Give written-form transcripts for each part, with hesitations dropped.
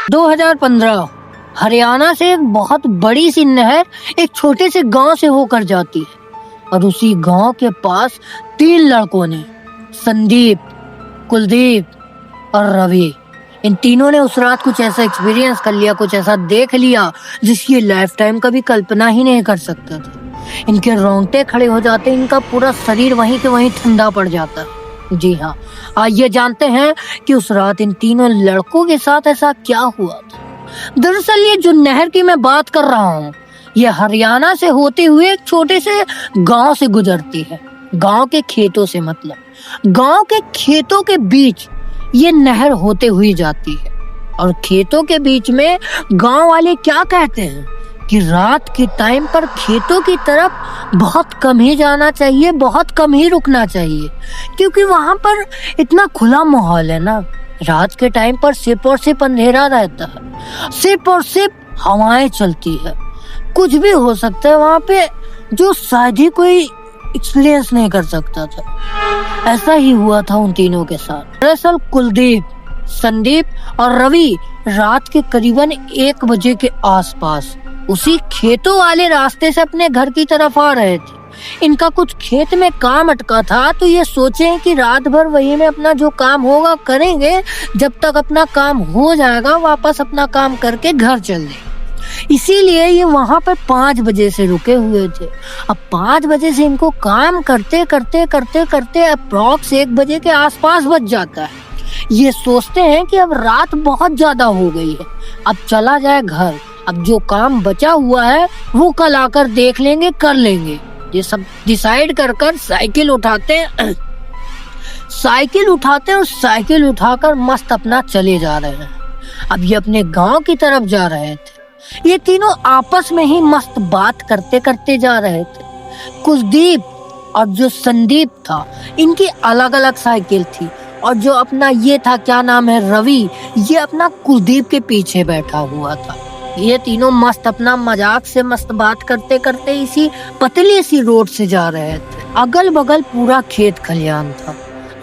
2015 हरियाणा से एक बहुत बड़ी सी नहर एक छोटे से गांव से होकर जाती है और उसी गांव के पास 3 लड़कों ने, संदीप, कुलदीप और रवि, इन तीनों ने उस रात कुछ ऐसा एक्सपीरियंस कर लिया, कुछ ऐसा देख लिया जिसकी लाइफ टाइम कभी कल्पना ही नहीं कर सकते थे। इनके रोंगटे खड़े हो जाते, इनका पूरा शरीर वहीं के वहीं ठंडा पड़ जाता। जी हाँ, आइए जानते हैं कि उस रात इन तीनों लड़कों के साथ ऐसा क्या हुआ था। दरअसल ये जो नहर की मैं बात कर रहा हूँ, ये हरियाणा से होते हुए एक छोटे से गांव से गुजरती है। गांव के खेतों से, मतलब गांव के खेतों के बीच ये नहर होते हुए जाती है। और खेतों के बीच में गांव वाले क्या कहते हैं कि रात के टाइम पर खेतों की तरफ बहुत कम ही जाना चाहिए, बहुत कम ही रुकना चाहिए, क्योंकि वहां पर इतना खुला माहौल है ना। रात के टाइम पर सिर्फ और सिर्फ अंधेरा रहता है, सिर्फ और सिर्फ हवाएं चलती है, कुछ भी हो सकता है वहां पे जो शायद ही कोई एक्सपीरियंस नहीं कर सकता था। ऐसा ही हुआ था उन तीनों के साथ। दरअसल कुलदीप, संदीप और रवि रात के करीबन 1 बजे के आसपास उसी खेतों वाले रास्ते से अपने घर की तरफ आ रहे थे। इनका कुछ खेत में काम अटका था, तो ये सोचे कि रात भर वही में अपना जो काम होगा करेंगे, जब तक अपना काम हो जाएगा वापस अपना काम करके घर चल जाए। इसीलिए ये वहां पर 5 बजे से रुके हुए थे। अब 5 बजे से इनको काम करते करते करते करते अप्रॉक्स 1 बजे के आसपास बच जाता है। ये सोचते हैं कि अब रात बहुत ज्यादा हो गई है, अब चला जाए घर, अब जो काम बचा हुआ है वो कल आकर देख लेंगे, कर लेंगे। ये सब डिसाइड कर साइकिल उठाते हैं और साइकिल उठाकर मस्त अपना चले जा रहे हैं। अब ये अपने गांव की तरफ जा रहे थे। ये तीनों आपस में ही मस्त बात करते करते जा रहे थे। कुलदीप और जो संदीप था, इनकी अलग अलग साइकिल थी, और जो अपना ये था, क्या नाम है, रवि, ये अपना कुलदीप के पीछे बैठा हुआ था। ये तीनों मस्त अपना मजाक से मस्त बात करते करते इसी पतली सी रोड से जा रहे थे। अगल बगल पूरा खेत खलियान था,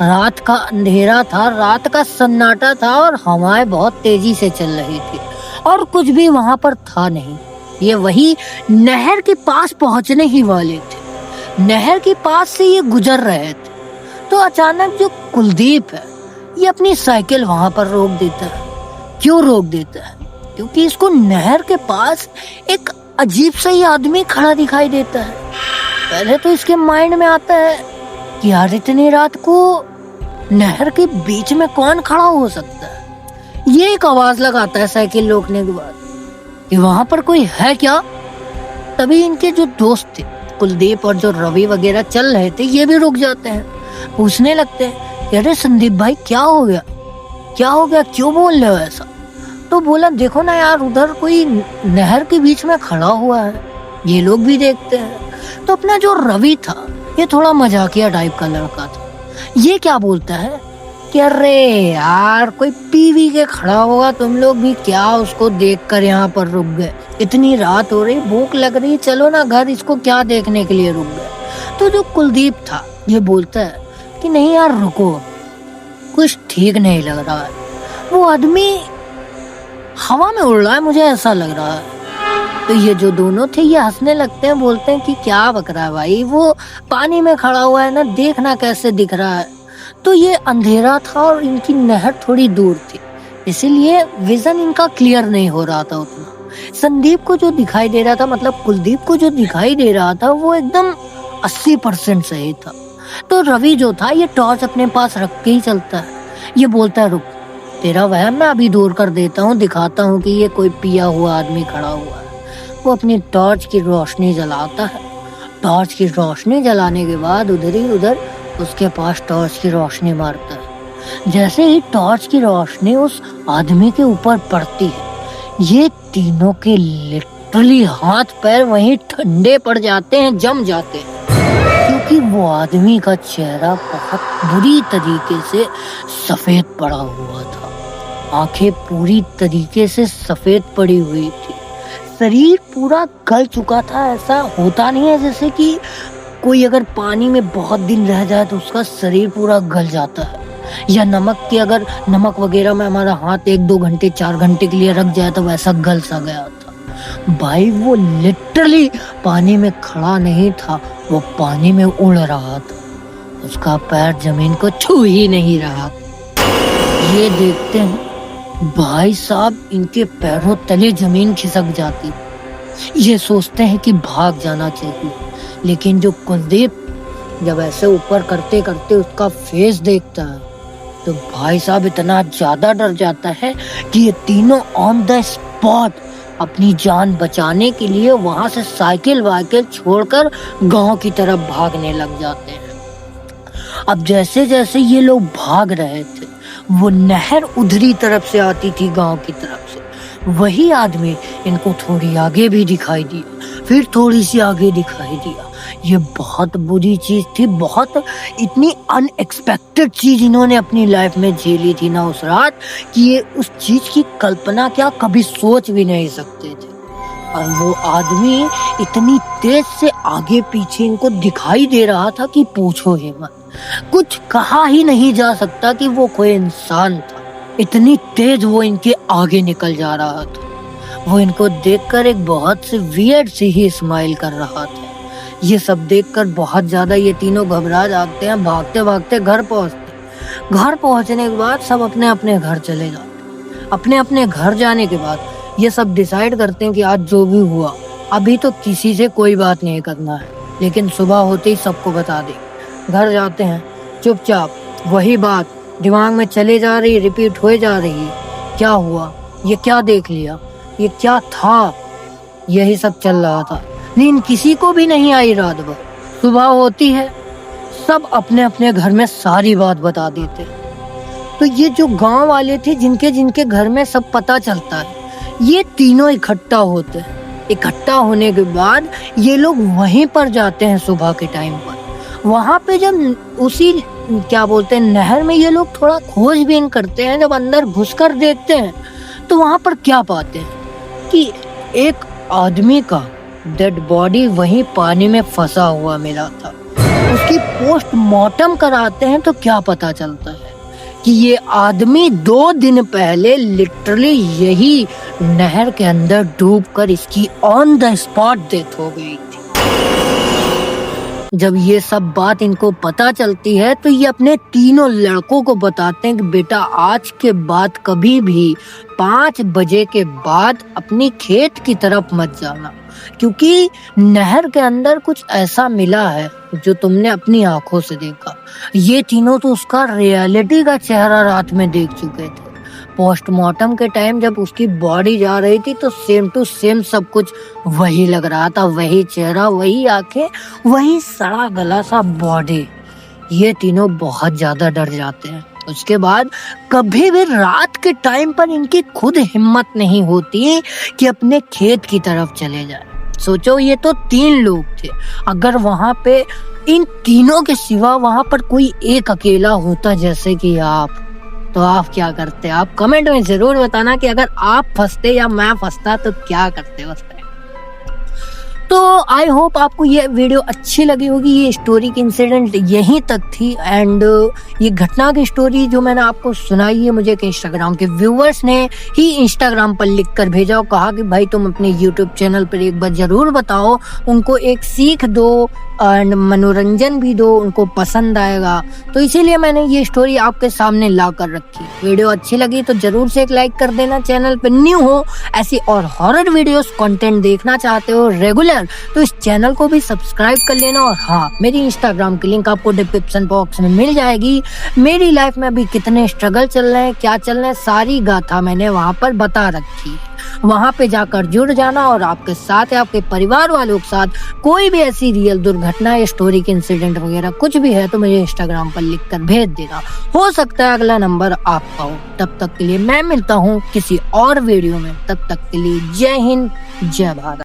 रात का अंधेरा था, रात का सन्नाटा था और हवाएं बहुत तेजी से चल रही थी और कुछ भी वहां पर था नहीं। ये वही नहर के पास पहुंचने ही वाले थे। नहर के पास से ये गुजर रहे थे तो अचानक जो कुलदीप है, ये अपनी साइकिल वहां पर रोक देता है। क्यों रोक देता है? क्योंकि इसको नहर के पास एक अजीब सा ही आदमी खड़ा दिखाई देता है। पहले तो इसके माइंड में आता है कि यार इतनी रात को नहर के बीच में कौन खड़ा हो सकता है। ये एक आवाज लगाता है साइकिल रोकने के बाद कि वहां पर कोई है क्या। तभी इनके जो दोस्त थे, कुलदीप और जो रवि वगैरह चल रहे थे, ये भी रुक जाते हैं, पूछने लगते हैं, अरे संदीप भाई क्या हो गया, क्या हो गया, क्यों बोल रहे हो ऐसा? तो बोला, देखो ना यार, उधर कोई नहर के बीच में खड़ा हुआ है। ये लोग भी देखते हैं। तो अपना जो रवि था, ये थोड़ा मजाकिया टाइप का लड़का था। ये क्या बोलता है कि अरे यार कोई पीवी के खड़ा होगा, तुम लोग भी क्या उसको देखकर यहाँ पर रुक गए, इतनी रात हो रही, भूख लग रही, चलो ना घर, इसको क्या देखने के लिए रुक गए। तो जो कुलदीप था, ये बोलता है कि नहीं यार रुको, कुछ ठीक नहीं लग रहा है, वो आदमी हवा में उड़ रहा है, मुझे ऐसा लग रहा है। तो ये जो दोनों थे, ये हंसने लगते हैं, बोलते हैं कि क्या बक रहा है भाई, वो पानी में खड़ा हुआ है ना, देखना कैसे दिख रहा है। तो ये अंधेरा था और इनकी नहर थोड़ी दूर थी, इसीलिए विजन इनका क्लियर नहीं हो रहा था उतना। संदीप को जो दिखाई दे रहा था, मतलब कुलदीप को जो दिखाई दे रहा था, वो एकदम 80% सही था। तो रवि जो था, ये टॉर्च अपने पास रख के ही चलता है। ये बोलता है, रुक, तेरा वहम मैं अभी दूर कर देता हूँ, दिखाता हूँ कि ये कोई पिया हुआ आदमी खड़ा हुआ है। वो अपनी टॉर्च की रोशनी जलाता है। टॉर्च की रोशनी जलाने के बाद उधर उसके पास टॉर्च की रोशनी मारता है। जैसे ही टॉर्च की रोशनी उस आदमी के ऊपर पड़ती है, ये तीनों के लिटरली हाथ पैर वहीं ठंडे पड़ जाते हैं, जम जाते हैं, क्योंकि वो आदमी का चेहरा बहुत बुरी तरीके से सफेद पड़ा हुआ था। आंखें पूरी तरीके से सफेद पड़ी हुई थी, शरीर पूरा गल चुका था। ऐसा होता नहीं है जैसे कि कोई अगर पानी में बहुत दिन रह जाए तो उसका शरीर पूरा गल जाता है, या नमक की, अगर नमक वगैरह में हमारा हाथ 1-2 घंटे 4 घंटे के लिए रख जाए तो वैसा गल सा गया था। भाई वो लिटरली पानी में खड़ा नहीं था, वो पानी में उड़ रहा था, उसका पैर जमीन को छू ही नहीं रहा। ये देखते हैं भाई साहब इनके पैरों तले जमीन खिसक जाती। ये सोचते हैं कि भाग जाना चाहिए, लेकिन जो कुलदीप जब ऐसे ऊपर करते करते उसका फेस देखता है तो भाई साहब इतना ज्यादा डर जाता है कि ये तीनों ऑन द स्पॉट अपनी जान बचाने के लिए वहां से साइकिल वाइकिल छोड़कर गांव की तरफ भागने लग जाते हैं। अब जैसे जैसे ये लोग भाग रहे थे, वो नहर उधरी तरफ से आती थी गांव की तरफ से। वही आदमी इनको थोड़ी आगे भी दिखाई दिया, फिर थोड़ी सी आगे दिखाई दिया। ये बहुत बुरी चीज थी, बहुत इतनी अनएक्सपेक्टेड चीज इन्होंने अपनी लाइफ में झेली थी ना उस रात कि ये उस चीज की कल्पना क्या कभी सोच भी नहीं सकते थे। और वो आदमी इतनी तेज से आगे पीछे इनको दिखाई दे रहा था कि पूछो ही मत। कुछ कहा ही नहीं जा सकता कि वो कोई इंसान था, इतनी तेज वो इनके आगे निकल जा रहा था। वो इनको देखकर एक बहुत सी वियर्ड सी ही स्माइल कर रहा था। ये सब देखकर बहुत ज्यादा ये तीनों घबरा जाते हैं, भागते भागते घर पहुंचते। घर पहुंचने के बाद सब अपने अपने घर चले जाते। अपने अपने घर जाने के बाद ये सब डिसाइड करते हैं कि आज जो भी हुआ अभी तो किसी से कोई बात नहीं करना है, लेकिन सुबह होते ही सबको बता दे। घर जाते हैं चुपचाप, वही बात दिमाग में चले जा रही, रिपीट हो जा रही है। क्या हुआ, ये क्या देख लिया, ये क्या था, यही सब चल रहा था। नींद किसी को भी नहीं आई रात भर। सुबह होती है, सब अपने अपने घर में सारी बात बता देते। तो ये जो गांव वाले थे जिनके जिनके घर में सब पता चलता है, ये तीनों इकट्ठा होते हैं। इकट्ठा होने के बाद ये लोग वहीं पर जाते हैं सुबह के टाइम पर। वहां पे जब उसी क्या बोलते हैं नहर में ये लोग थोड़ा खोजबीन करते हैं, जब अंदर घुसकर देखते हैं तो वहां पर क्या पाते हैं कि एक आदमी का डेड बॉडी वहीं पानी में फंसा हुआ मिला था। उसकी पोस्टमार्टम कराते हैं तो क्या पता चलता है कि ये आदमी 2 दिन पहले लिटरली यही नहर के अंदर डूबकर इसकी ऑन द स्पॉट डेथ हो गई थी। जब ये सब बात इनको पता चलती है तो ये अपने तीनों लड़कों को बताते हैं कि बेटा आज के बाद कभी भी 5 बजे के बाद अपनी खेत की तरफ मत जाना, क्योंकि नहर के अंदर कुछ ऐसा मिला है जो तुमने अपनी आंखों से देखा। ये तीनों तो उसका रियलिटी का चेहरा रात में देख चुके थे। पोस्टमार्टम के टाइम जब उसकी बॉडी जा रही थी तो सेम टू सेम सब कुछ वही लग रहा था, वही चेहरा, वही आंखें, वही सड़ा गला सा बॉडी। ये तीनों बहुत ज्यादा डर जाते हैं। उसके बाद कभी भी रात के टाइम पर इनकी खुद हिम्मत नहीं होती कि अपने खेत की तरफ चले जाए। सोचो ये तो 3 लोग थे, अगर वहां पे इन तीनों के सिवा वहां पर कोई एक अकेला होता जैसे कि आप, तो आप क्या करते? आप कमेंट में जरूर बताना कि अगर आप फंसते या मैं फंसता तो क्या करते उस टाइम। तो आई होप आपको ये वीडियो अच्छी लगी होगी। ये स्टोरी की इंसिडेंट यहीं तक थी एंड ये घटना की स्टोरी जो मैंने आपको सुनाई है मुझे एक इंस्टाग्राम के व्यूअर्स ने ही इंस्टाग्राम पर लिख कर भेजा और कहा कि भाई तुम अपने यूट्यूब चैनल पर एक बार जरूर बताओ, उनको एक सीख दो एंड मनोरंजन भी दो, उनको पसंद आएगा। तो इसीलिए मैंने ये स्टोरी आपके सामने ला कर रखी। वीडियो अच्छी लगी तो जरूर से एक लाइक कर देना। चैनल पर न्यू हो, ऐसी और हॉरर वीडियोस कंटेंट देखना चाहते हो रेगुलर, तो इस चैनल को भी सब्सक्राइब कर लेना। और हाँ, मेरी इंस्टाग्राम की लिंक आपको डिस्क्रिप्शन बॉक्स में मिल जाएगी। मेरी लाइफ में अभी कितने स्ट्रगल चल रहे हैं, क्या चल रहे हैं, सारी गाथा मैंने वहां पर बता रखी है। वहां पे जाकर जुड़ जाना और आपके साथ या आपके परिवार वालों के साथ कोई भी ऐसी रियल दुर्घटना या स्टोरी के इंसिडेंट वगैरह कुछ भी है तो मुझे इंस्टाग्राम पर लिखकर भेज देना। हो सकता है अगला नंबर आपका हो। तब तक के लिए मैं मिलता हूँ किसी और वीडियो में। तब तक के लिए जय हिंद, जय भारत।